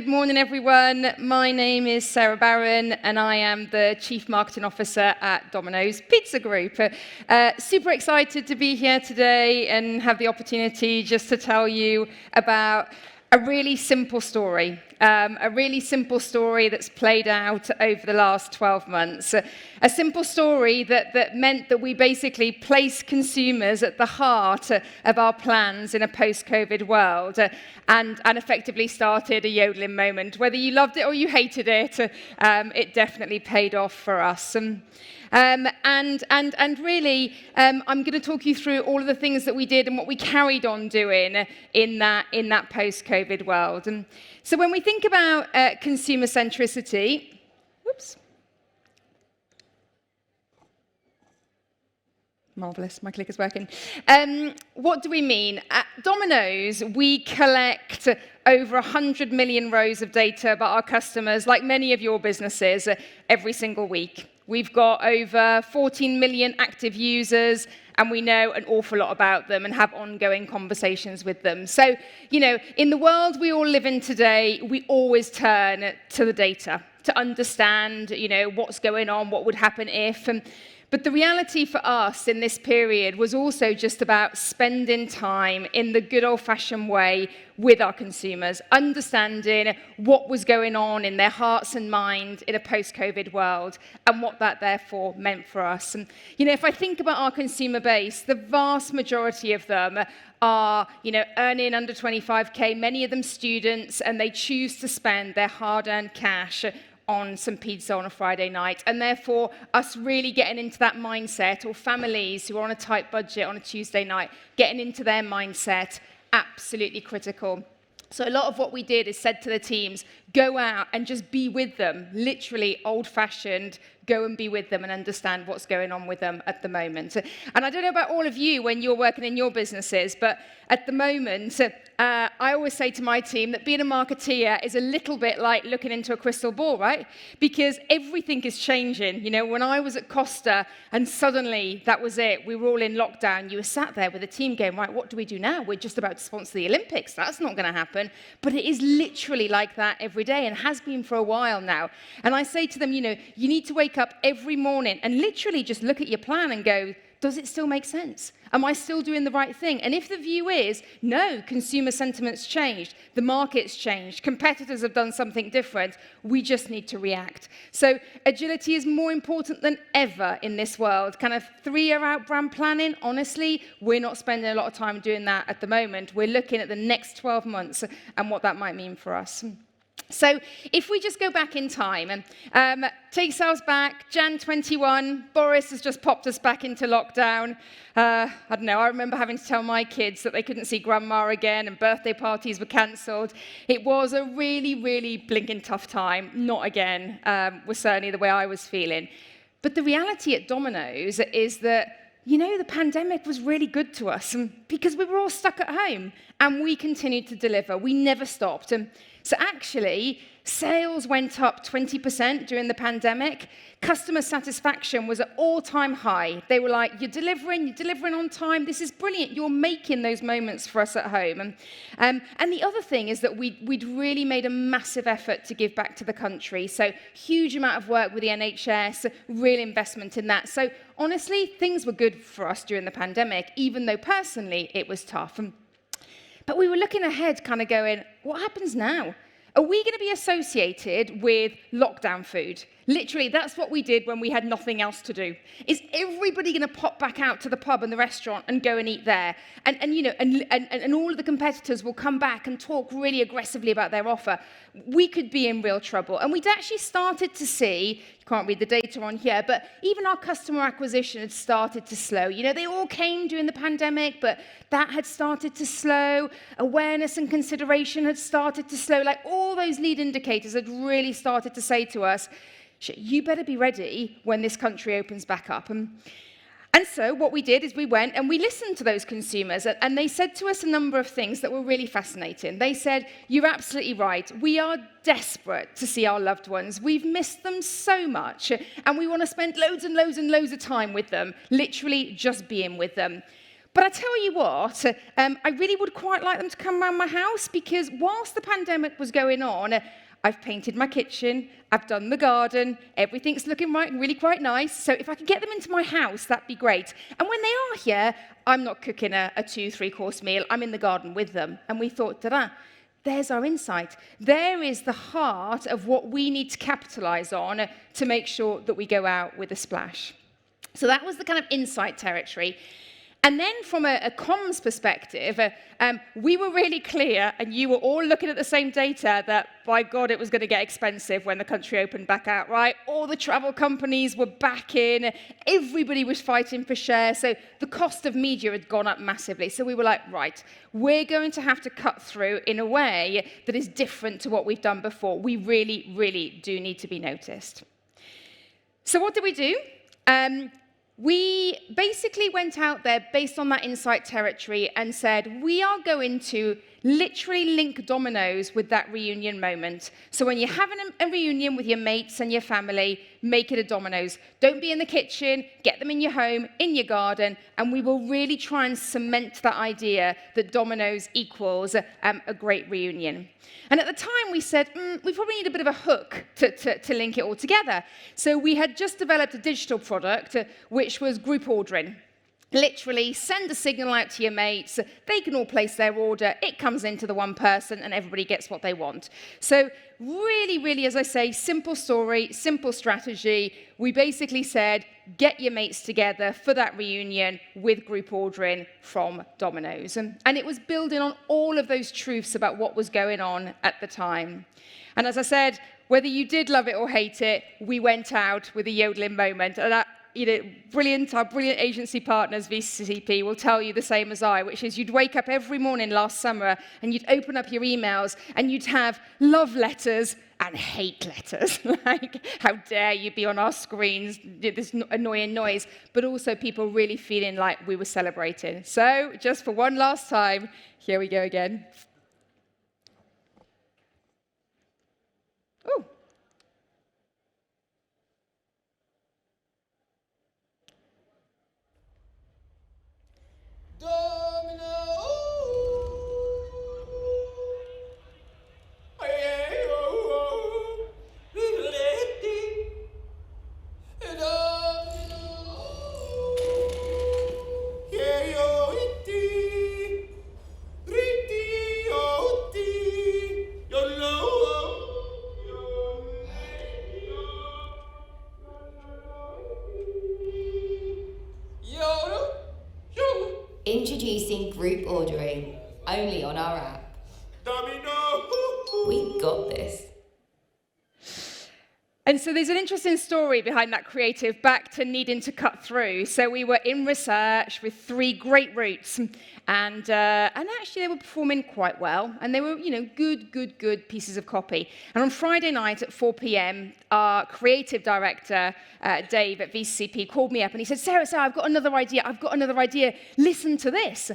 morning, everyone. My name is Sarah Barron, and I am the Chief Marketing Officer at Domino's Pizza Group. Super excited to be here today and have the opportunity just to tell you about a really simple story. That's played out over the last 12 months. A simple story that meant that we basically placed consumers at the heart of our plans in a post-COVID world and effectively started a Yodeling moment. Whether you loved it or you hated it, it definitely paid off for us. I'm going to talk you through all of the things that we did and what we carried on doing in that post-COVID world. And so when we think about consumer centricity, marvelous, my click is working. What do we mean? At Domino's, we collect over 100 million rows of data about our customers, like many of your businesses, every single week. We've got over 14 million active users, and we know an awful lot about them and have ongoing conversations with them. So, in the world we all live in today, we always turn to the data to understand, what's going on, what would happen if. But the reality for us in this period was also just about spending time in the good old-fashioned way with our consumers, understanding what was going on in their hearts and minds in a post-COVID world and what that therefore meant for us. And, if I think about our consumer base, the vast majority of them are, earning under 25K, many of them students, and they choose to spend their hard-earned cash on some pizza on a Friday night, and therefore us really getting into that mindset, or families who are on a tight budget on a Tuesday night, getting into their mindset, absolutely critical. So a lot of what we did is said to the teams, go out and just be with them, literally old-fashioned, go and be with them and understand what's going on with them at the moment. And I don't know about all of you when you're working in your businesses, but at the moment, I always say to my team that being a marketeer is a little bit like looking into a crystal ball, right? Because everything is changing. When I was at Costa and suddenly that was it, we were all in lockdown, you were sat there with a team going, right, what do we do now? We're just about to sponsor the Olympics. That's not going to happen. But it is literally like that every day and has been for a while now. And I say to them, you need to wake up every morning and literally just look at your plan and go, does it still make sense? Am I still doing the right thing? And if the view is, no, consumer sentiment's changed, the market's changed, competitors have done something different, we just need to react. So agility is more important than ever in this world. Kind of 3-year out brand planning, honestly, we're not spending a lot of time doing that at the moment. We're looking at the next 12 months and what that might mean for us. So if we just go back in time and take ourselves back, Jan 21, Boris has just popped us back into lockdown. I don't know, I remember having to tell my kids that they couldn't see grandma again and birthday parties were cancelled. It was a really, really blinking tough time. Not again, was certainly the way I was feeling. But the reality at Domino's is that the pandemic was really good to us because we were all stuck at home and we continued to deliver. We never stopped. So actually, sales went up 20% during the pandemic. Customer satisfaction was at all-time high. They were like, you're delivering on time. This is brilliant. You're making those moments for us at home. And the other thing is that we'd really made a massive effort to give back to the country. So huge amount of work with the NHS, real investment in that. So honestly, things were good for us during the pandemic, even though personally it was tough. But we were looking ahead, kind of going, what happens now? Are we going to be associated with lockdown food? Literally, that's what we did when we had nothing else to do. Is everybody going to pop back out to the pub and the restaurant and go and eat there? And all of the competitors will come back and talk really aggressively about their offer. We could be in real trouble. And we'd actually started to see, you can't read the data on here, but even our customer acquisition had started to slow. They all came during the pandemic, but that had started to slow. Awareness and consideration had started to slow. Like all those lead indicators had really started to say to us, you better be ready when this country opens back up. And so what we did is we went and we listened to those consumers, and they said to us a number of things that were really fascinating. They said, you're absolutely right. We are desperate to see our loved ones. We've missed them so much, and we want to spend loads and loads and loads of time with them, literally just being with them. But I tell you what, I really would quite like them to come around my house, because whilst the pandemic was going on, I've painted my kitchen, I've done the garden, everything's looking really quite nice. So if I could get them into my house, that'd be great. And when they are here, I'm not cooking a 2-3-course meal, I'm in the garden with them. And we thought, there's our insight. There is the heart of what we need to capitalize on to make sure that we go out with a splash. So that was the kind of insight territory. And then from a comms perspective, we were really clear, and you were all looking at the same data, that, by God, it was going to get expensive when the country opened back out, right? All the travel companies were back in, everybody was fighting for share, so the cost of media had gone up massively. So we were like, right, we're going to have to cut through in a way that is different to what we've done before. We really, really do need to be noticed. So what did we do? We basically went out there based on that insight territory and said, we are going to literally link Domino's with that reunion moment. So when you're having a reunion with your mates and your family, make it a Domino's. Don't be in the kitchen, get them in your home, in your garden, and we will really try and cement that idea that Domino's equals a great reunion. And at the time we said, we probably need a bit of a hook to link it all together. So we had just developed a digital product, which was group ordering. Literally, send a signal out to your mates, they can all place their order, it comes into the one person, and everybody gets what they want. So really, really, as I say, simple story, simple strategy. We basically said, get your mates together for that reunion with group ordering from Domino's. And it was building on all of those truths about what was going on at the time. And as I said, whether you did love it or hate it, we went out with a Yodeling moment. And our brilliant agency partners, VCP, will tell you the same as I, which is you'd wake up every morning last summer and you'd open up your emails and you'd have love letters and hate letters, like, how dare you be on our screens, this annoying noise, but also people really feeling like we were celebrating. So, just for one last time, here we go again. Ooh. Domino! Introducing group ordering, only on our app. Domino! We got this. And so there's an interesting story behind that creative, back to needing to cut through. So we were in research with 3 great routes, and actually they were performing quite well, and they were, good pieces of copy. And on Friday night at 4 p.m., our creative director, Dave at VCP, called me up and he said, Sarah, I've got another idea. Listen to this.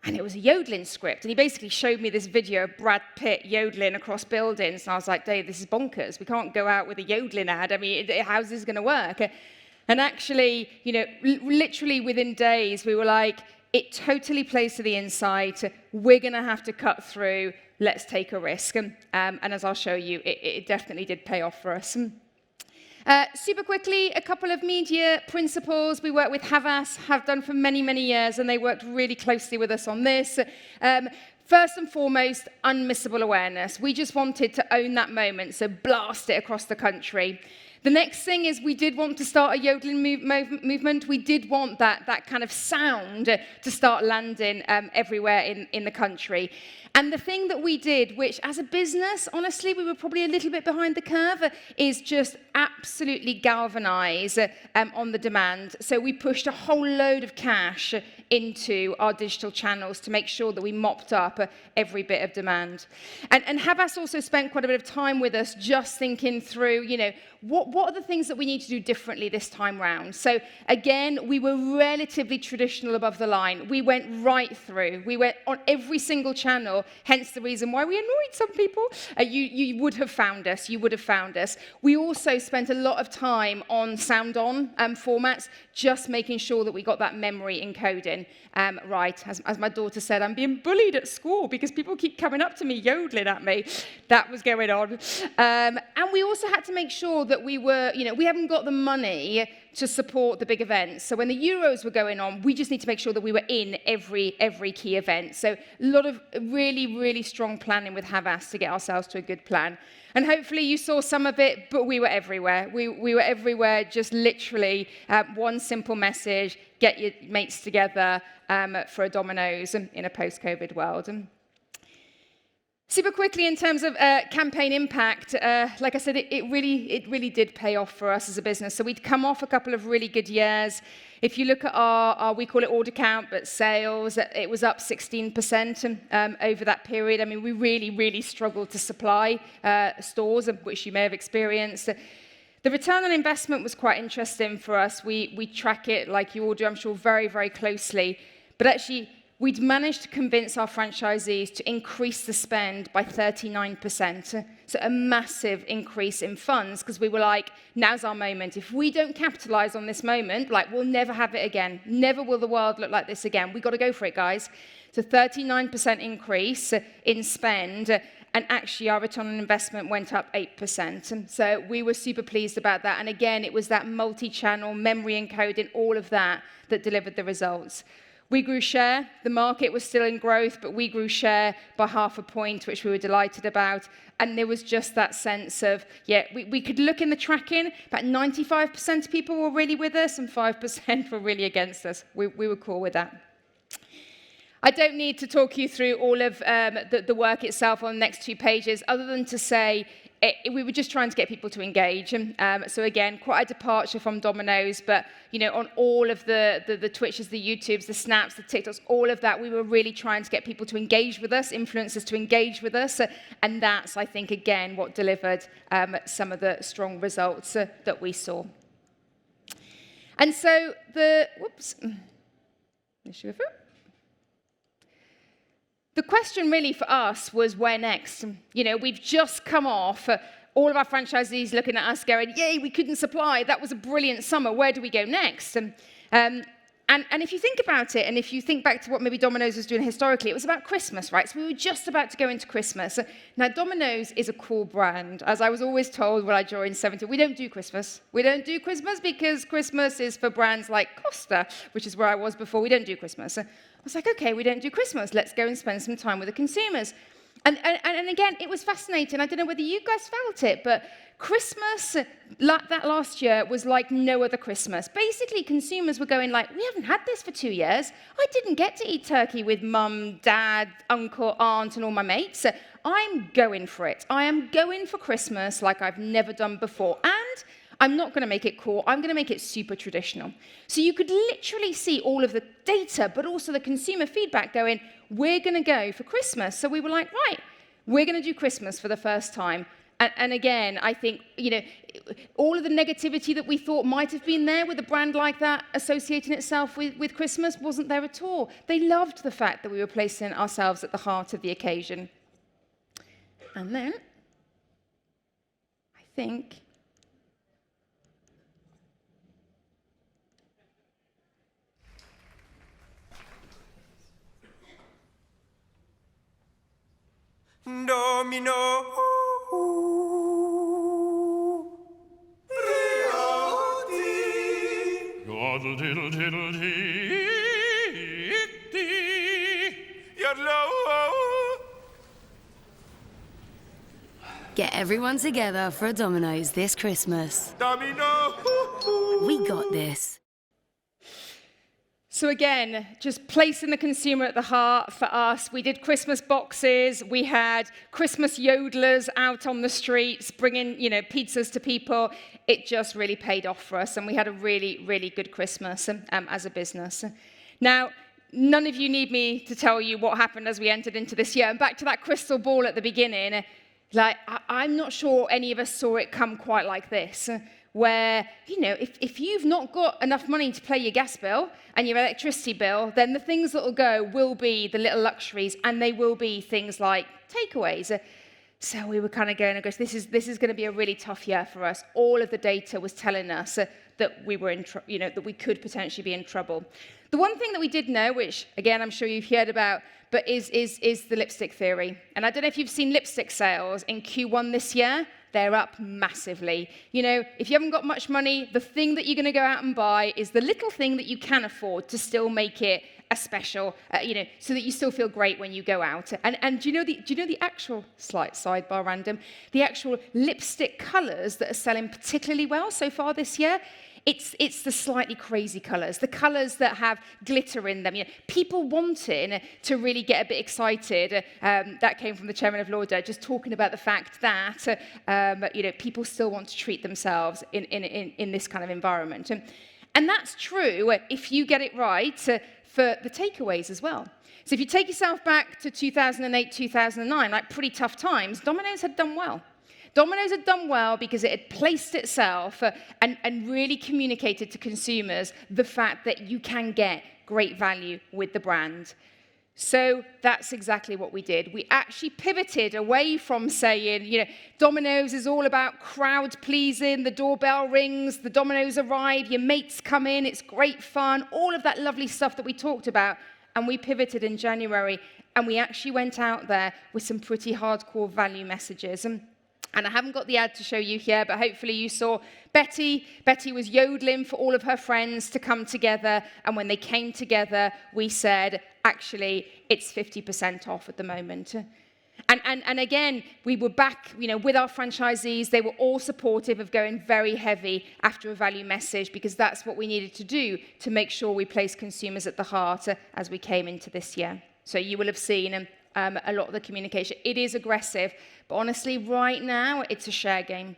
And it was a yodeling script. And he basically showed me this video of Brad Pitt yodeling across buildings. And I was like, Dave, this is bonkers. We can't go out with a yodeling ad. I mean, how's this going to work? And actually, literally within days, we were like, it totally plays to the insight. We're going to have to cut through. Let's take a risk. And as I'll show you, it definitely did pay off for us. Super quickly, a couple of media principles. We work with Havas, have done for many, many years, and they worked really closely with us on this. First and foremost, unmissable awareness. We just wanted to own that moment, so blast it across the country. The next thing is we did want to start a yodeling movement. We did want that kind of sound to start landing everywhere in the country. And the thing that we did, which as a business, honestly, we were probably a little bit behind the curve, is just absolutely galvanize on the demand. So we pushed a whole load of cash into our digital channels to make sure that we mopped up every bit of demand. And Havas also spent quite a bit of time with us just thinking through, what what are the things that we need to do differently this time round? So again, we were relatively traditional above the line. We went right through. We went on every single channel, hence the reason why we annoyed some people. You would have found us. You would have found us. We also spent a lot of time on sound-on formats, just making sure that we got that memory encoding right. As my daughter said, I'm being bullied at school because people keep coming up to me, yodeling at me. That was going on. And we also had to make sure that we were, we haven't got the money to support the big events. So when the Euros were going on, we just need to make sure that we were in every key event. So a lot of really, really strong planning with Havas to get ourselves to a good plan. And hopefully you saw some of it, but we were everywhere. We were everywhere, just literally one simple message: get your mates together for a Domino's in a post-COVID world. Super quickly, in terms of campaign impact, like I said, it really did pay off for us as a business. So we'd come off a couple of really good years. If you look at our we call it order count, but sales, it was up 16% over that period. I mean, we really struggled to supply stores, which you may have experienced. The return on investment was quite interesting for us. We track it, like you all do, I'm sure, very closely. But actually, we'd managed to convince our franchisees to increase the spend by 39%. So a massive increase in funds, because we were like, now's our moment. If we don't capitalize on this moment, we'll never have it again. Never will the world look like this again. We've got to go for it, guys. So 39% increase in spend, and actually our return on investment went up 8%. And so we were super pleased about that. And again, it was that multi-channel, memory encoding, all of that delivered the results. We grew share. The market was still in growth, but we grew share by 0.5 point, which we were delighted about. And there was just that sense of, we could look in the tracking, about 95% of people were really with us and 5% were really against us. We were cool with that. I don't need to talk you through all of the work itself on the next 2 pages, other than to say we were just trying to get people to engage. So again, quite a departure from Domino's, but on all of the Twitches, the YouTubes, the Snaps, the TikToks, all of that, we were really trying to get people to engage with us, influencers to engage with us, and that's, I think, again, what delivered some of the strong results that we saw. And so the question really for us was, where next? We've just come off, all of our franchisees looking at us going, yay, we couldn't supply. That was a brilliant summer. Where do we go next? And if you think about it, and if you think back to what maybe Domino's was doing historically, it was about Christmas, right? So we were just about to go into Christmas. Now, Domino's is a cool brand. As I was always told when I joined 70, we don't do Christmas. We don't do Christmas because Christmas is for brands like Costa, which is where I was before. We don't do Christmas. I was like, okay, we don't do Christmas. Let's go and spend some time with the consumers. And again, it was fascinating. I don't know whether you guys felt it, but Christmas, that last year, was like no other Christmas. Basically, consumers were going like, we haven't had this for 2 years. I didn't get to eat turkey with mum, dad, uncle, aunt, and all my mates. I'm going for it. I am going for Christmas like I've never done before. And I'm not going to make it cool. I'm going to make it super traditional. So you could literally see all of the data, but also the consumer feedback going, we're going to go for Christmas. So we were like, right, we're going to do Christmas for the first time. And again, I think, all of the negativity that we thought might have been there with a brand like that associating itself with Christmas wasn't there at all. They loved the fact that we were placing ourselves at the heart of the occasion. And then, I think... Domino. Yodel diddle diddle dee dee. Yodel. Get everyone together for a Domino's this Christmas. Domino. We got this. So again, just placing the consumer at the heart for us. We did Christmas boxes. We had Christmas yodelers out on the streets, bringing, pizzas to people. It just really paid off for us, and we had a really good Christmas as a business. Now, none of you need me to tell you what happened as we entered into this year. And back to that crystal ball at the beginning, I'm not sure any of us saw it come quite like this. where, if you've not got enough money to pay your gas bill and your electricity bill, then the things that will go will be the little luxuries, and they will be things like takeaways. So we were kind of going, gosh, this is going to be a really tough year for us. All of the data was telling us that we were that we could potentially be in trouble. The one thing that we did know, which again I'm sure you've heard about, but is the lipstick theory. And I don't know if you've seen lipstick sales in Q1 this year. They're up massively. If you haven't got much money, the thing that you're going to go out and buy is the little thing that you can afford to still make it a special, so that you still feel great when you go out. And do you know the actual slight sidebar random? The actual lipstick colours that are selling particularly well so far this year? It's the slightly crazy colours, the colours that have glitter in them. People wanting to really get a bit excited. That came from the chairman of Lauder, just talking about the fact that people still want to treat themselves in this kind of environment. And that's true if you get it right for the takeaways as well. So if you take yourself back to 2008, 2009, like pretty tough times, Domino's had done well. Domino's had done well because it had placed itself and really communicated to consumers the fact that you can get great value with the brand. So that's exactly what we did. We actually pivoted away from saying, Domino's is all about crowd pleasing, the doorbell rings, the Domino's arrive, your mates come in, it's great fun, all of that lovely stuff that we talked about. And we pivoted in January, and we actually went out there with some pretty hardcore value messages. And I haven't got the ad to show you here, but hopefully you saw Betty. Betty was yodeling for all of her friends to come together. And when they came together, we said, actually, it's 50% off at the moment. And again, we were back, with our franchisees. They were all supportive of going very heavy after a value message, because that's what we needed to do to make sure we place consumers at the heart as we came into this year. So you will have seen a lot of the communication. It is aggressive, but honestly, right now, it's a share game.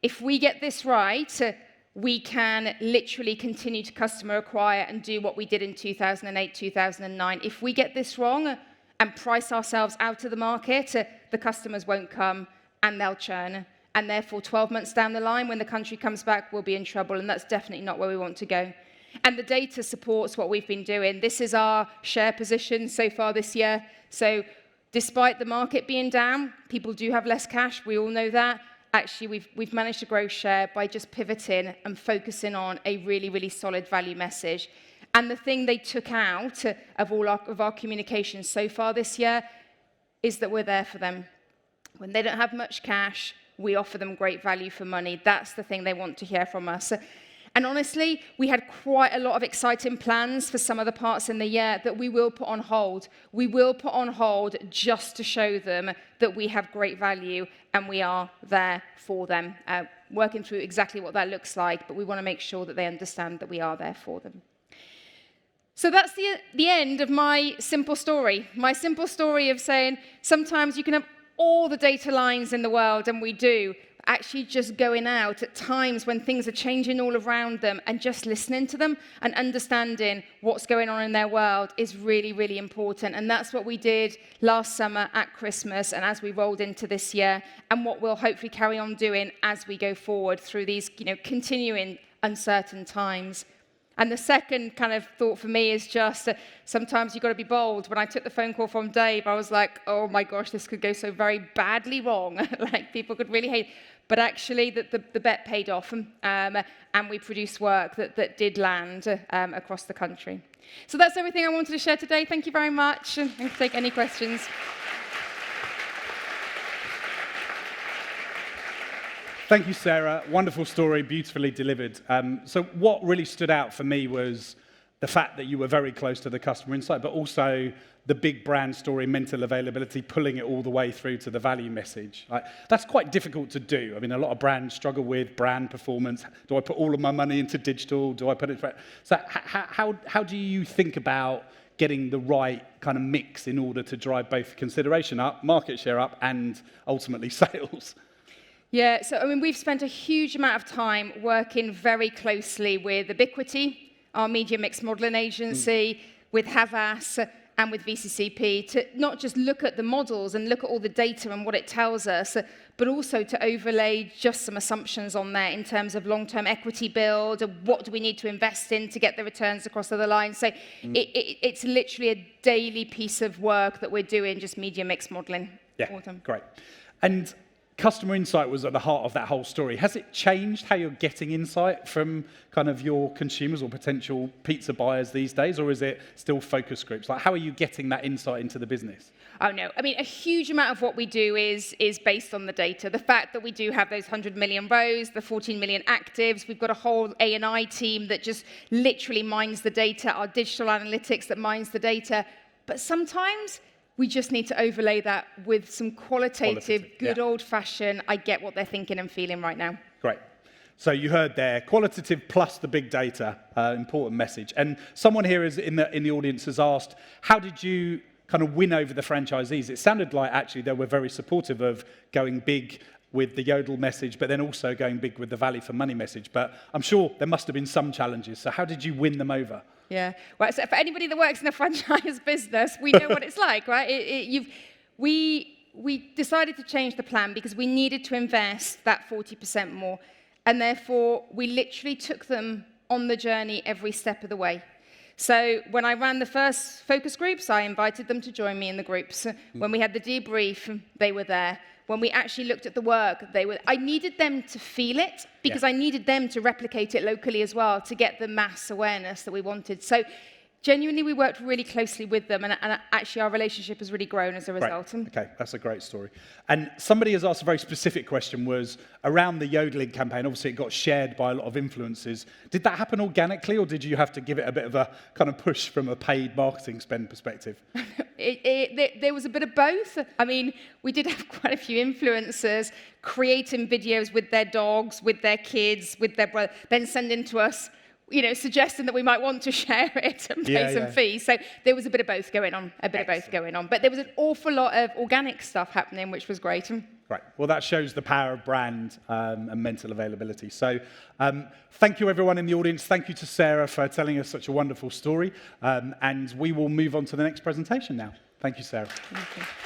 If we get this right, we can literally continue to customer acquire and do what we did in 2008, 2009. If we get this wrong and price ourselves out of the market, the customers won't come and they'll churn. And therefore, 12 months down the line, when the country comes back, we'll be in trouble. And that's definitely not where we want to go. And the data supports what we've been doing. This is our share position so far this year. So despite the market being down, people do have less cash. We all know that. Actually, we've managed to grow share by just pivoting and focusing on a really, really solid value message. And the thing they took out of all of our communication so far this year is that we're there for them. When they don't have much cash, we offer them great value for money. That's the thing they want to hear from us. And honestly, we had quite a lot of exciting plans for some of the parts in the year that we will put on hold. We will put on hold just to show them that we have great value and we are there for them, working through exactly what that looks like, but we want to make sure that they understand that we are there for them. So that's the end of my simple story of saying sometimes you can have all the data lines in the world, and we do, actually just going out at times when things are changing all around them and just listening to them and understanding what's going on in their world is really, really important. And that's what we did last summer at Christmas and as we rolled into this year, and what we'll hopefully carry on doing as we go forward through these, continuing uncertain times. And the second kind of thought for me is just sometimes you've got to be bold. When I took the phone call from Dave, I was like, oh my gosh, this could go so very badly wrong. Like people could really hate it. But actually, the bet paid off, and we produced work that did land across the country. So that's everything I wanted to share today. Thank you very much. And I can take any questions. Thank you, Sarah. Wonderful story, beautifully delivered. So what really stood out for me was the fact that you were very close to the customer insight, but also the big brand story, mental availability, pulling it all the way through to the value message. That's quite difficult to do. I mean, a lot of brands struggle with brand performance. Do I put all of my money into digital? Do I put it... So how do you think about getting the right kind of mix in order to drive both consideration up, market share up, and ultimately sales? Yeah, so I mean, we've spent a huge amount of time working very closely with Ubiquity, our media mix modeling agency, with Havas, and with VCCP to not just look at the models and look at all the data and what it tells us, but also to overlay just some assumptions on there in terms of long-term equity build, and what do we need to invest in to get the returns across the line. So it's literally a daily piece of work that we're doing, just media mix modeling. Yeah, Awesome. great. And customer insight was at the heart of that whole story. Has it changed how you're getting insight from kind of your consumers or potential pizza buyers these days, or is it still focus groups? Like, how are you getting that insight into the business? Oh, no. I mean, a huge amount of what we do is based on the data. The fact that we do have those 100 million rows, the 14 million actives, we've got a whole A&I team that just literally mines the data, our digital analytics that mines the data. But sometimes we just need to overlay that with some qualitative good old-fashioned, I get what they're thinking and feeling right now. Great. So you heard there, qualitative plus the big data, important message. And someone here in the audience has asked, how did you kind of win over the franchisees? It sounded like actually they were very supportive of going big with the Yodel message, but then also going big with the value for money message. But I'm sure there must have been some challenges. So how did you win them over? Yeah. Well, so for anybody that works in a franchise business, we know what it's like, right? We decided to change the plan because we needed to invest that 40% more. And therefore, we literally took them on the journey every step of the way. So when I ran the first focus groups, I invited them to join me in the groups. When we had the debrief, they were there. When we actually looked at the work, I needed them to feel it because I needed them to replicate it locally as well to get the mass awareness that we wanted. So genuinely, we worked really closely with them, and actually our relationship has really grown as a result. Right. Okay, that's a great story. And somebody has asked a very specific question, was around the Yodeling campaign. Obviously, it got shared by a lot of influencers. Did that happen organically, or did you have to give it a bit of a kind of push from a paid marketing spend perspective? There was a bit of both. I mean, we did have quite a few influencers creating videos with their dogs, with their kids, with their brother, then sending to us, suggesting that we might want to share it and pay some fees. So there was a bit of both going on, But there was an awful lot of organic stuff happening, which was great. Right. Well, that shows the power of brand and mental availability. So thank you, everyone in the audience. Thank you to Sarah for telling us such a wonderful story. And we will move on to the next presentation now. Thank you, Sarah. Thank you.